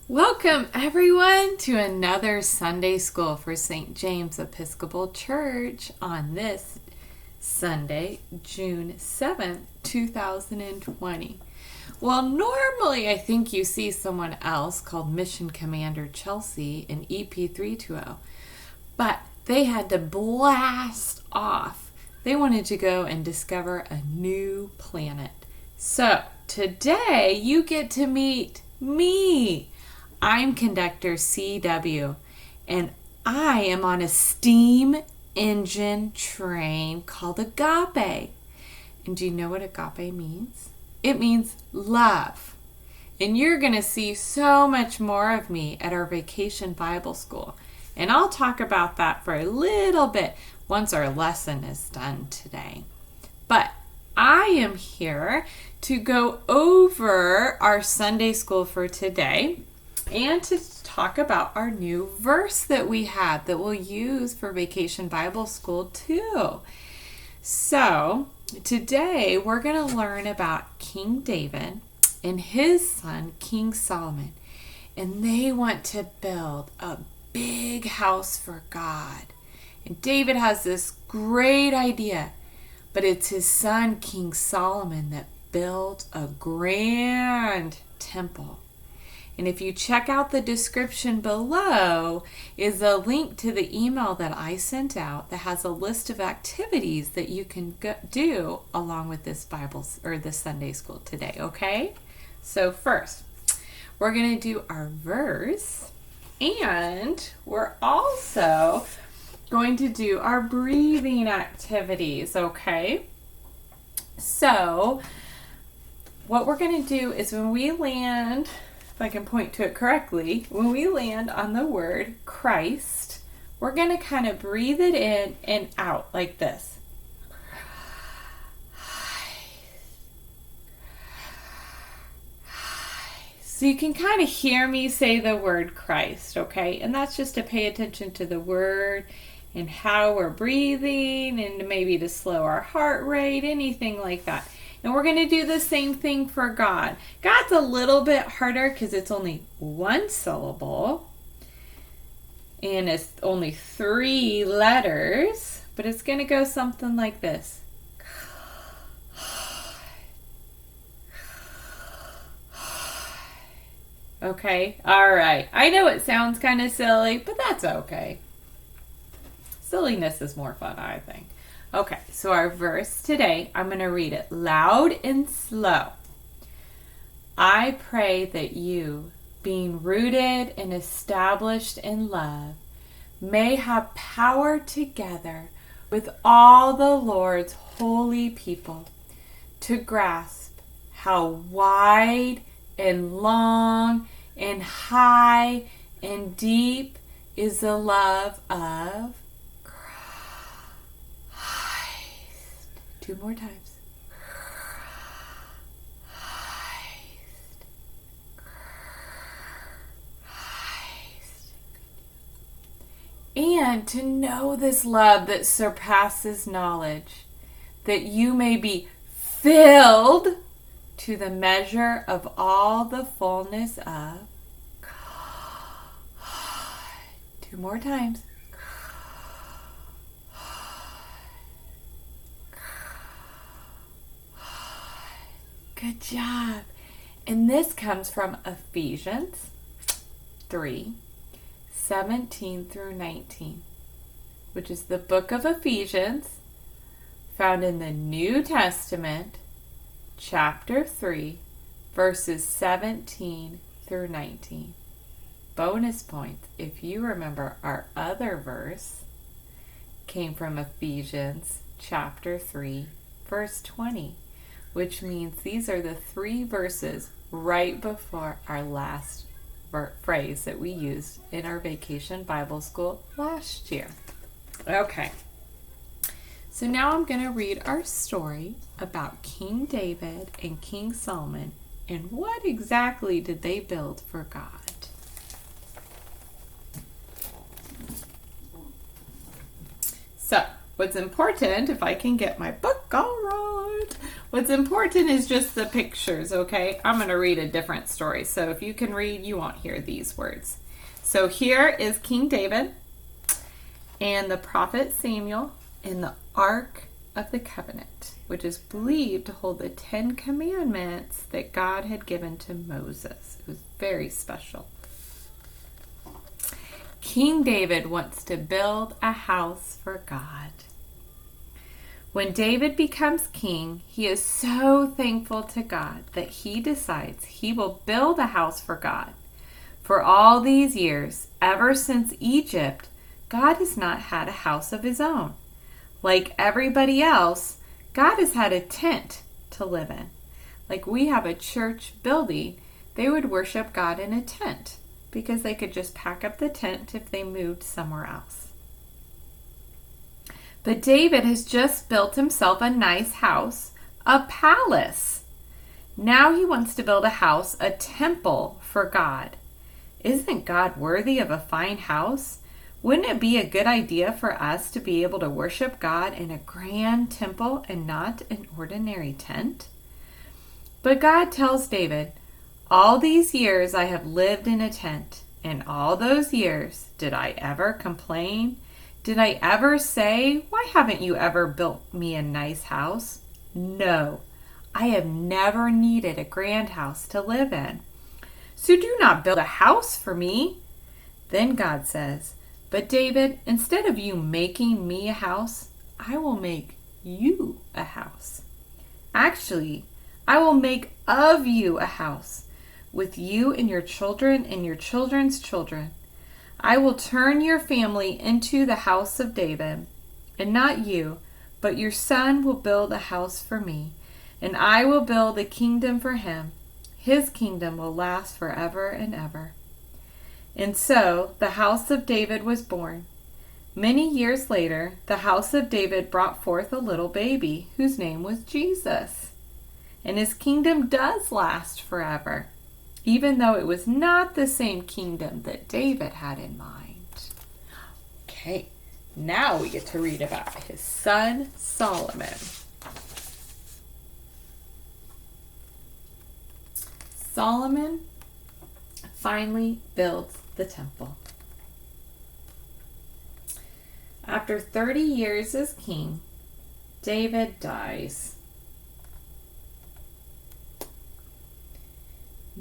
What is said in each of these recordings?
Welcome, everyone, to another Sunday School for St. James Episcopal Church on this Sunday, June 7th, 2020. Well, normally I think you see someone else called Mission Commander Chelsea in EP320, but they had to blast off. They wanted to go and discover a new planet. So today you get to meet me. I'm conductor CW, and I am on a steam engine train called Agape. And do you know what Agape means? It means love. And you're going to see so much more of me at our Vacation Bible School. And I'll talk about that for a little bit once our lesson is done today. But I am here to go over our Sunday School for today and to talk about our new verse that we have that we'll use for Vacation Bible School too. So today we're going to learn about King David and his son King Solomon, and they want to build a big house for God. And David has this great idea, but it's his son King Solomon that built a grand temple. And if you check out the description below is a link to the email that I sent out that has a list of activities that you can do along with this Bible or this Sunday School today, okay? So first, we're going to do our verse, and we're also going to do our breathing activities, okay? So what we're going to do is when we land, if I can point to it correctly, when we land on the word Christ, we're going to kind of breathe it in and out like this. So you can kind of hear me say the word Christ, okay? And that's just to pay attention to the word and how we're breathing and maybe to slow our heart rate, anything like that. And we're going to do the same thing for God. God's a little bit harder because it's only one syllable and it's only 3 letters, but it's going to go something like this. Okay, all right. I know it sounds kind of silly, but that's okay. Silliness is more fun, I think. Okay, so our verse today, I'm going to read it loud and slow. I pray that you, being rooted and established in love, may have power together with all the Lord's holy people to grasp how wide and long and high and deep is the love of 2 more times. And to know this love that surpasses knowledge, that you may be filled to the measure of all the fullness of 2 more times. Good job. And this comes from Ephesians 3:17 through 19, which is the book of Ephesians found in the New Testament, chapter 3, verses 17 through 19. Bonus points if you remember our other verse came from Ephesians chapter 3, verse 20. Which means these are the 3 verses right before our last phrase that we used in our Vacation Bible School last year. Okay, so now I'm going to read our story about King David and King Solomon and what exactly did they build for God. So, what's important, if I can get my book all right, what's important is just the pictures, okay? I'm going to read a different story. So if you can read, you won't hear these words. So here is King David and the prophet Samuel in the Ark of the Covenant, which is believed to hold the 10 Commandments that God had given to Moses. It was very special. King David wants to build a house for God. When David becomes king, he is so thankful to God that he decides he will build a house for God. For all these years, ever since Egypt, God has not had a house of his own. Like everybody else, God has had a tent to live in. Like we have a church building, they would worship God in a tent because they could just pack up the tent if they moved somewhere else. But David has just built himself a nice house, a palace. Now he wants to build a house, a temple for God. Isn't God worthy of a fine house? Wouldn't it be a good idea for us to be able to worship God in a grand temple and not an ordinary tent? But God tells David, all these years I have lived in a tent, and all those years, did I ever complain? Did I ever say, why haven't you ever built me a nice house? No, I have never needed a grand house to live in. So do not build a house for me. Then God says, but David, instead of you making me a house, I will make you a house. Actually, I will make of you a house, with you and your children and your children's children. I will turn your family into the house of David, and not you, but your son will build a house for me, and I will build a kingdom for him. His kingdom will last forever and ever. And so the house of David was born. Many years later, the house of David brought forth a little baby whose name was Jesus. And his kingdom does last forever, even though it was not the same kingdom that David had in mind. Okay, now we get to read about his son Solomon. Solomon finally builds the temple. After 30 years as king, David dies.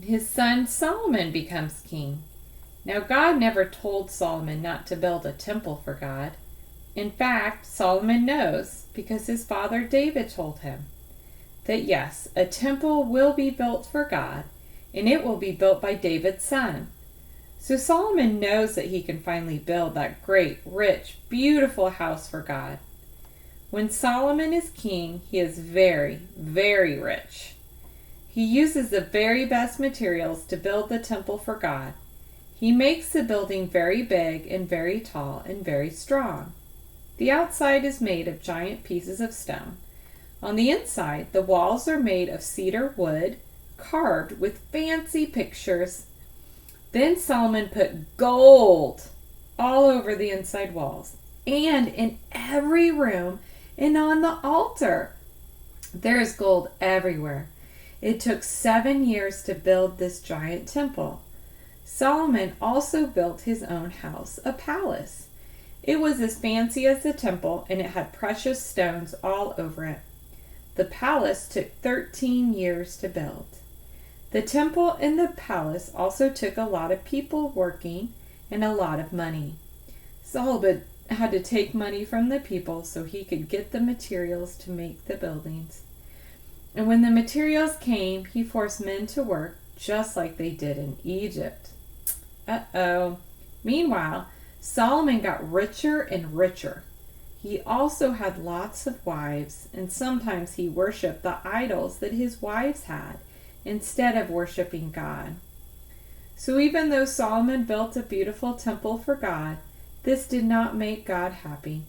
His son Solomon becomes king. Now God never told Solomon not to build a temple for God. In fact, Solomon knows, because his father David told him, that yes, a temple will be built for God, and it will be built by David's son. So Solomon knows that he can finally build that great, rich, beautiful house for God. When Solomon is king, he is very, very rich. He uses the very best materials to build the temple for God. He makes the building very big and very tall and very strong. The outside is made of giant pieces of stone. On the inside, the walls are made of cedar wood, carved with fancy pictures. Then Solomon put gold all over the inside walls and in every room and on the altar. There is gold everywhere. It took 7 years to build this giant temple. Solomon also built his own house, a palace. It was as fancy as the temple, and it had precious stones all over it. The palace took 13 years to build. The temple and the palace also took a lot of people working and a lot of money. Solomon had to take money from the people so he could get the materials to make the buildings. And when the materials came, he forced men to work just like they did in Egypt. Meanwhile, Solomon got richer and richer. He also had lots of wives, and sometimes he worshiped the idols that his wives had instead of worshiping God. So even though Solomon built a beautiful temple for God, this did not make God happy.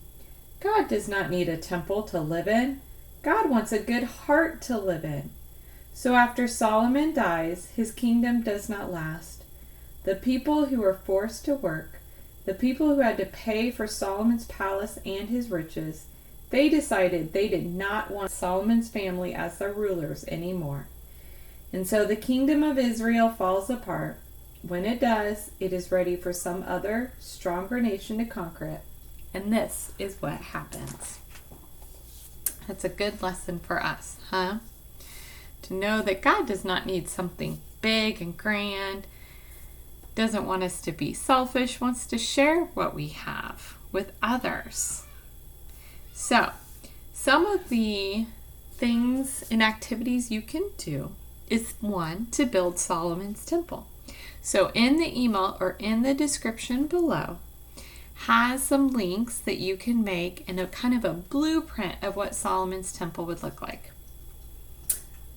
God does not need a temple to live in. God wants a good heart to live in. So after Solomon dies, his kingdom does not last. The people who were forced to work, the people who had to pay for Solomon's palace and his riches, They decided they did not want Solomon's family as their rulers anymore. And so the kingdom of Israel falls apart. When it does, it is ready for some other, stronger nation to conquer it. And this is what happens. That's a good lesson for us, huh? To know that God does not need something big and grand, doesn't want us to be selfish, wants to share what we have with others. So, some of the things and activities you can do is one, to build Solomon's temple. So in the email or in the description below has some links that you can make and a kind of a blueprint of what Solomon's temple would look like.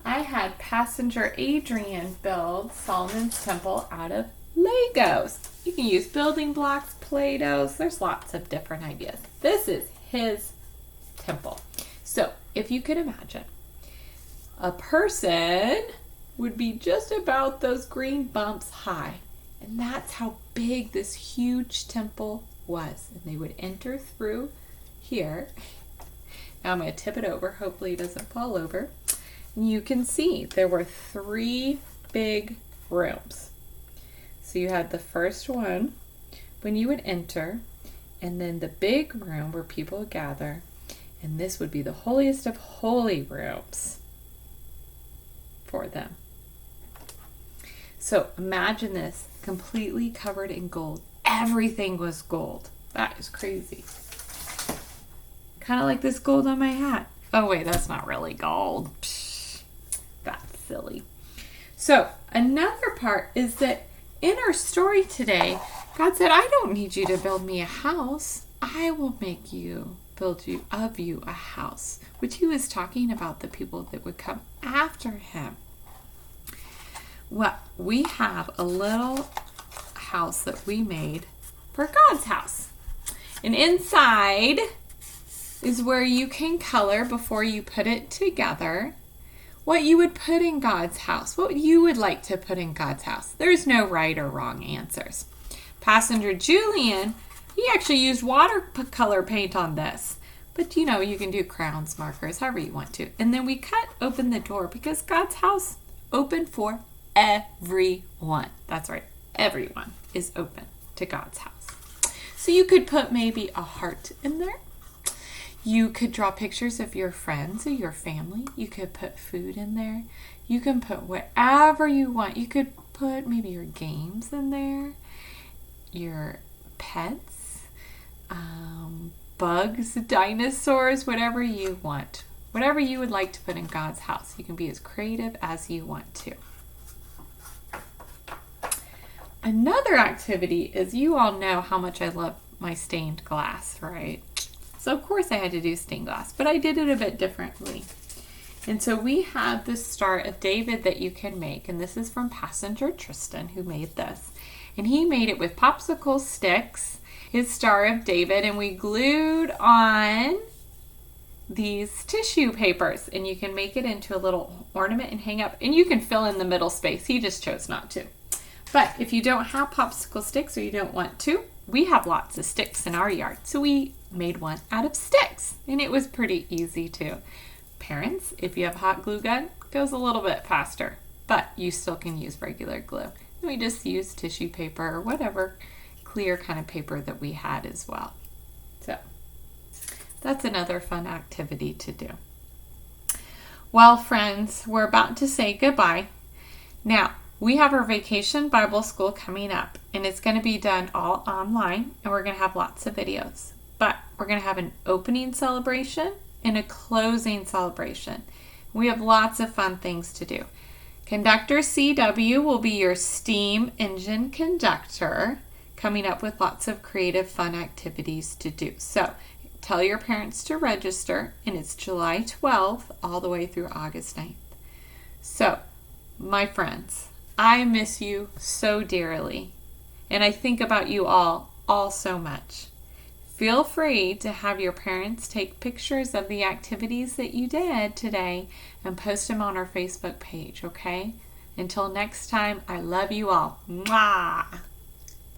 I had passenger Adrian build Solomon's temple out of Legos. You can use building blocks, Play-Dohs. There's lots of different ideas. This is his temple. So if you could imagine, a person would be just about those green bumps high. And that's how big this huge temple was. And they would enter through here. Now I'm going to tip it over. Hopefully it doesn't fall over. And you can see there were 3 big rooms. So you had the first one when you would enter, and then the big room where people would gather, and this would be the holiest of holy rooms for them. So imagine this, completely covered in gold. Everything was gold. That is crazy. Kind of like this gold on my hat. Oh wait, that's not really gold. Psh, that's silly. So another part is that in our story today, God said, I don't need you to build me a house. I will make you, build you a house. Which he was talking about the people that would come after him. Well, we have a little house that we made for God's house. And inside is where you can color before you put it together what you would put in God's house, what you would like to put in God's house. There's no right or wrong answers. Passenger Julian, he actually used watercolor paint on this. But you know, you can do crowns, markers, however you want to. And then we cut open the door because God's house open for everyone. That's right. Everyone is open to God's house. So you could put maybe a heart in there. You could draw pictures of your friends or your family. You could put food in there. You can put whatever you want. You could put maybe your games in there, your pets, bugs, dinosaurs, whatever you want. Whatever you would like to put in God's house. You can be as creative as you want to. Another activity is, you all know how much I love my stained glass, right? So of course I had to do stained glass, but I did it a bit differently. And so we have the Star of David that you can make, and this is from Passenger Tristan, who made this. And he made it with popsicle sticks, his Star of David, and we glued on these tissue papers, and you can make it into a little ornament and hang up, and you can fill in the middle space. He just chose not to. But if you don't have popsicle sticks or you don't want to, we have lots of sticks in our yard. So we made one out of sticks, and it was pretty easy too. Parents, if you have a hot glue gun, it goes a little bit faster, but you still can use regular glue. And we just used tissue paper or whatever clear kind of paper that we had as well. So that's another fun activity to do. Well, friends, we're about to say goodbye. Now, we have our Vacation Bible School coming up, and it's going to be done all online, and we're going to have lots of videos. But we're going to have an opening celebration and a closing celebration. We have lots of fun things to do. Conductor CW will be your steam engine conductor, coming up with lots of creative, fun activities to do. So tell your parents to register, and it's July 12th all the way through August 9th. So, my friends, I miss you so dearly, and I think about you all so much. Feel free to have your parents take pictures of the activities that you did today and post them on our Facebook page, okay? Until next time, I love you all. Mwah!